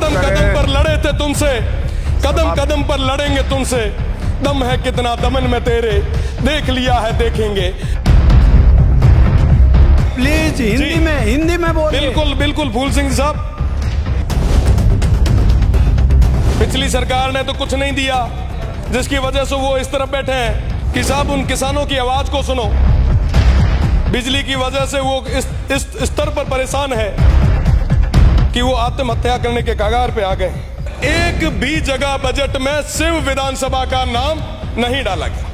कदम कदम पर लड़े थे तुमसे, कदम कदम पर लड़ेंगे तुमसे, दम है कितना दमन में तेरे, देख लिया है देखेंगे। प्लीज हिंदी में बोलिए। बिल्कुल बिल्कुल फूल सिंह साहब, पिछली सरकार ने तो कुछ नहीं दिया, जिसकी वजह से वो इस तरफ बैठे हैं कि साहब उन किसानों की आवाज को सुनो। बिजली की वजह से वो इस स्तर पर परेशान है कि वो आत्महत्या करने के कगार पे आ गए। एक भी जगह बजट में शिव विधानसभा का नाम नहीं डाला गया।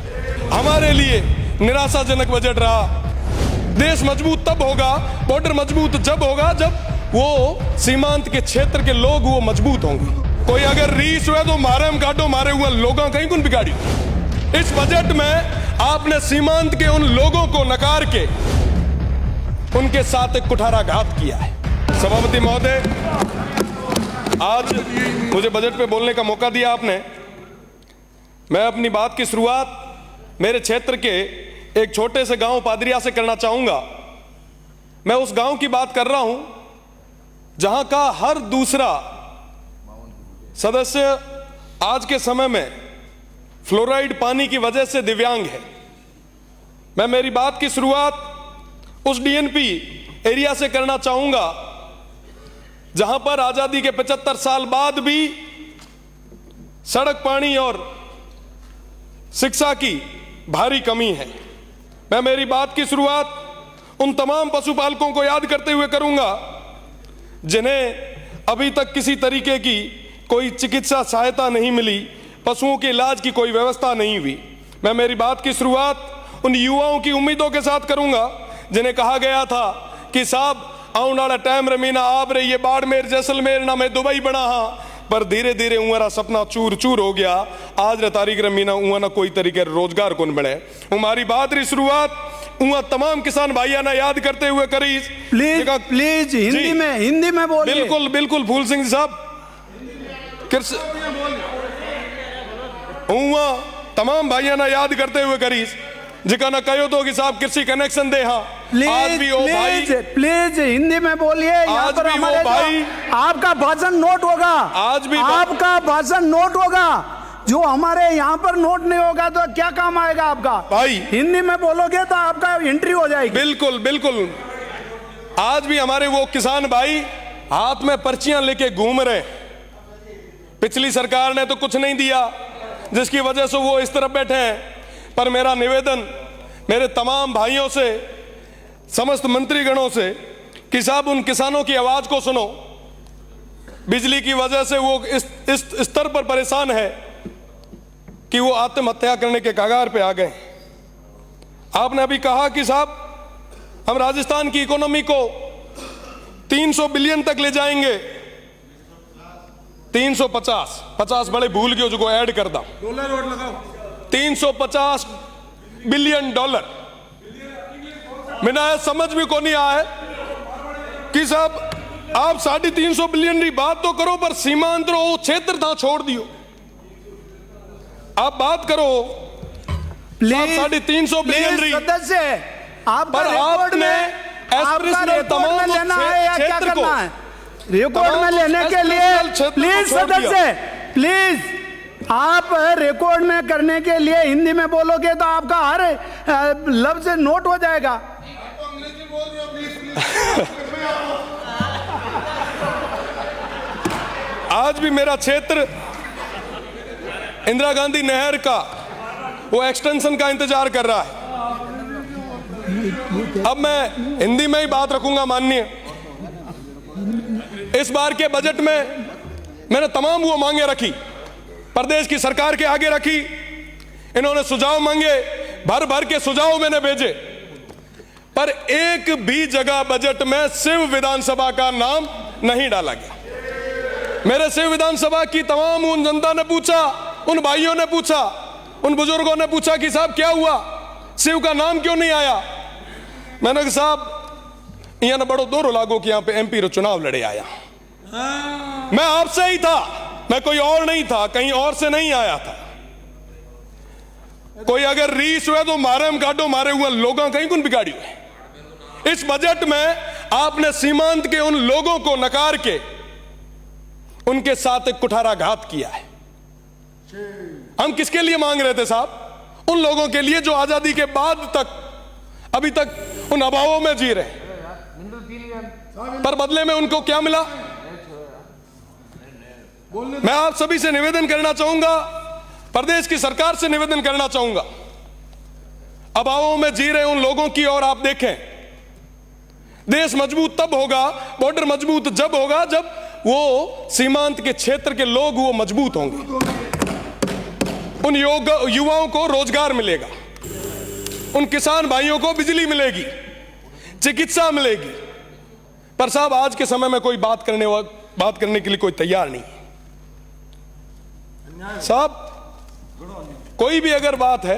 हमारे लिए निराशाजनक बजट रहा। देश मजबूत तब होगा, बॉर्डर मजबूत जब होगा जब वो सीमांत के क्षेत्र के लोग वो मजबूत होंगे। कोई अगर रीस हुए तो मारे हम काटो, मारे हुए लोगों कहीं कौन बिगाड़ी। इस बजट में आपने सीमांत के उन लोगों को नकार के उनके साथ एक कुठाराघात किया है। सभापति महोदय, आज मुझे बजट पे बोलने का मौका दिया आपने। मैं अपनी बात की शुरुआत मेरे क्षेत्र के एक छोटे से गांव पादरिया से करना चाहूंगा। मैं उस गांव की बात कर रहा हूं जहां का हर दूसरा सदस्य आज के समय में फ्लोराइड पानी की वजह से दिव्यांग है। मैं मेरी बात की शुरुआत उस डीएनपी एरिया से करना चाहूंगा जहां पर आजादी के 75 साल बाद भी सड़क, पानी और शिक्षा की भारी कमी है। मैं मेरी बात की शुरुआत उन तमाम पशुपालकों को याद करते हुए करूंगा जिन्हें अभी तक किसी तरीके की कोई चिकित्सा सहायता नहीं मिली, पशुओं के इलाज की कोई व्यवस्था नहीं हुई। मैं मेरी बात की शुरुआत उन युवाओं की उम्मीदों के साथ करूंगा जिन्हें कहा गया था कि साहब आने वाला टाइम रमीना आप रही है बाड़मेर जैसलमेर ना मैं दुबई बना हाँ, पर धीरे धीरे उंगरा सपना चूर चूर हो गया। आज तारीख रमीना उआ ना कोई तरीके रोजगार कौन बने। हमारी बात री शुरुआत उआ तमाम किसान भाइया ना याद करते हुए करी। प्लीज हिंदी में बोलिए। बिल्कुल बिल्कुल फूल सिंह साहब, तमाम भाइया ना याद करते हुए करी जिका ना कहो तो कि साहब कृषि कनेक्शन दे। हाँ आज भी वो भाई प्लीज हिंदी में बोलिए। आज भी वो भाई आपका भाषण नोट होगा, आज भी आपका भाषण नोट होगा। जो हमारे यहाँ पर नोट नहीं होगा तो क्या काम आएगा आपका भाई। हिंदी में बोलोगे तो आपका एंट्री हो जाएगी। बिल्कुल बिल्कुल। आज भी हमारे वो किसान भाई हाथ में पर्चियां लेके घूम रहे। पिछली सरकार ने तो कुछ नहीं दिया, जिसकी वजह से वो इस तरफ बैठे हैं। पर मेरा निवेदन मेरे तमाम भाइयों से, समस्त मंत्रीगणों से कि साहब उन किसानों की आवाज को सुनो। बिजली की वजह से वो इस स्तर पर परेशान है कि वो आत्महत्या करने के कगार पे आ गए। आपने अभी कहा कि साहब हम राजस्थान की इकोनॉमी को 300 बिलियन तक ले जाएंगे। 350 बड़े भूल गए जो ऐड कर दा डॉलर और लगाओ। 350 बिलियन डॉलर मैंने समझ भी को नहीं आया कि साहब आप 350 बिलियन की बात तो करो, पर सीमांत वो क्षेत्र था छोड़ दियो। आप बात करो 350 बिलियन रही सदस्य पर आपने तमाम लेना है या क्या करना है? रिकॉर्ड में लेने के लिए प्लीज सदस्य, प्लीज आप रिकॉर्ड में करने के लिए हिंदी में बोलोगे तो आपका हर लफ्ज नोट हो जाएगा। आज भी मेरा क्षेत्र इंदिरा गांधी नहर का वो एक्सटेंशन का इंतजार कर रहा है। अब मैं हिंदी में ही बात रखूंगा। माननीय, इस बार के बजट में मैंने तमाम वो मांगे रखी, प्रदेश की सरकार के आगे रखी। इन्होंने सुझाव मांगे, भर भर के सुझाव मैंने भेजे, पर एक भी जगह बजट में शिव विधानसभा का नाम नहीं डाला गया। मेरे शिव विधानसभा की तमाम उन जनता ने पूछा, उन भाइयों ने पूछा, उन बुजुर्गों ने पूछा कि साहब क्या हुआ, शिव का नाम क्यों नहीं आया। मैंने कहा साहब यहाँ ने बड़ो दोरो लागो कि यहाँ पे एमपी रो चुनाव लड़े आया। मैं आपसे ही था, मैं कोई और नहीं था, कहीं और से नहीं आया था। कोई अगर रीस हुए तो मारे हम काटो, मारे हुए लोगों कहीं कौन बिगाड़ी हुए। इस बजट में आपने सीमांत के उन लोगों को नकार के उनके साथ एक कुठाराघात किया है। हम किसके लिए मांग रहे थे साहब? उन लोगों के लिए जो आजादी के बाद तक अभी तक उन अभावों में जी रहे, पर बदले में उनको क्या मिला? मैं आप सभी से निवेदन करना चाहूंगा, प्रदेश की सरकार से निवेदन करना चाहूंगा, अभावों में जी रहे उन लोगों की ओर आप देखें। देश मजबूत तब होगा, बॉर्डर मजबूत जब होगा जब वो सीमांत के क्षेत्र के लोग वो मजबूत होंगे, उन युवाओं को रोजगार मिलेगा, उन किसान भाइयों को बिजली मिलेगी, चिकित्सा मिलेगी। पर साहब आज के समय में कोई बात करने के लिए कोई तैयार नहीं साहब। कोई भी अगर बात है,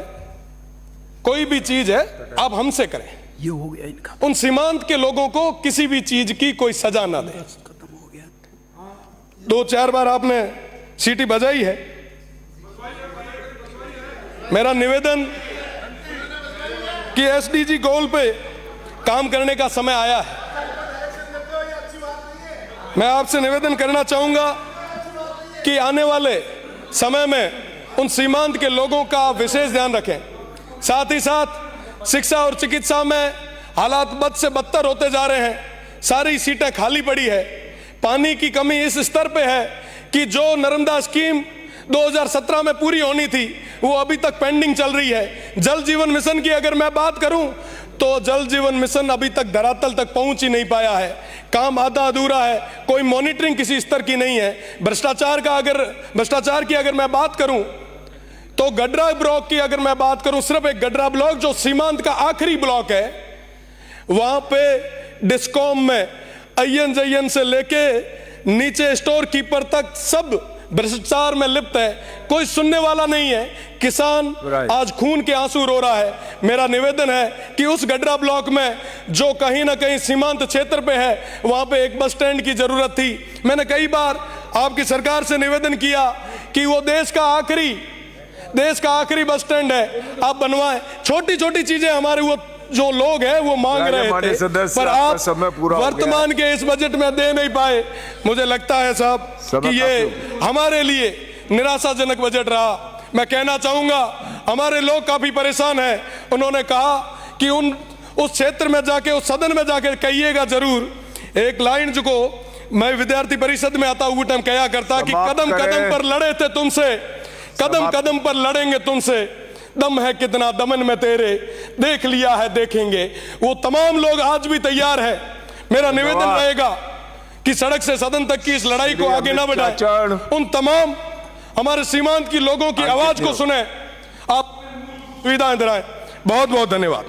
कोई भी चीज है, आप हमसे करें। ये हो गया इनका। उन सीमांत के लोगों को किसी भी चीज की कोई सजा ना दे। खत्म हो गया। 2-4 बार आपने सीटी बजाई है। मेरा निवेदन कि एसडीजी गोल पे काम करने का समय आया है। मैं आपसे निवेदन करना चाहूंगा कि आने वाले समय में उन सीमांत के लोगों का विशेष ध्यान रखें। साथ ही साथ शिक्षा और चिकित्सा में हालात बद से बदतर होते जा रहे हैं। सारी सीटें खाली पड़ी है। पानी की कमी इस स्तर पे है कि जो नर्मदा स्कीम 2017 में पूरी होनी थी वो अभी तक पेंडिंग चल रही है। जल जीवन मिशन की अगर मैं बात करूं तो जल जीवन मिशन अभी तक धरातल तक पहुंच ही नहीं पाया है। काम आधा अधूरा है, कोई मॉनिटरिंग किसी स्तर की नहीं है। भ्रष्टाचार की अगर मैं बात करूं तो गडरा ब्लॉक की अगर मैं बात करूं, सिर्फ एक गडरा ब्लॉक जो सीमांत का आखिरी ब्लॉक है, वहां पे डिस्कॉम में अय्यन से लेके नीचे स्टोर कीपर तक सब भ्रष्टाचार में लिप्त है। कोई सुनने वाला नहीं है। किसान आज खून के आंसू रो रहा है। मेरा निवेदन है कि उस गडरा ब्लॉक में जो कहीं ना कहीं सीमांत क्षेत्र पे है, वहां पे एक बस स्टैंड की जरूरत थी। मैंने कई बार आपकी सरकार से निवेदन किया कि वो देश का आखिरी बस स्टैंड है, आप बनवाएं। छोटी छोटी चीजें हमारे वो जो लोग हैं वो मांग रहे थे, पर आप वर्तमान के इस बजट में दे नहीं पाए। मुझे लगता है साहब कि ये हमारे लिए निराशाजनक बजट रहा। मैं कहना चाहूंगा हमारे लोग काफी परेशान हैं। उन्होंने कहा कि उस क्षेत्र में जाके, उस सदन में जाके कहिएगा जरूर एक लाइन जो मैं विद्यार्थी परिषद में आता हुआ टाइम कहा करता कि कदम कदम पर लड़े थे तुमसे, कदम कदम पर लड़ेंगे तुमसे, दम है कितना दमन में तेरे, देख लिया है देखेंगे। वो तमाम लोग आज भी तैयार है। मेरा निवेदन रहेगा कि सड़क से सदन तक की इस लड़ाई को आगे ना बढ़ाएं। उन तमाम हमारे सीमांत की लोगों की आवाज को सुने, आप सुविधाएं दिलाएं। बहुत बहुत धन्यवाद।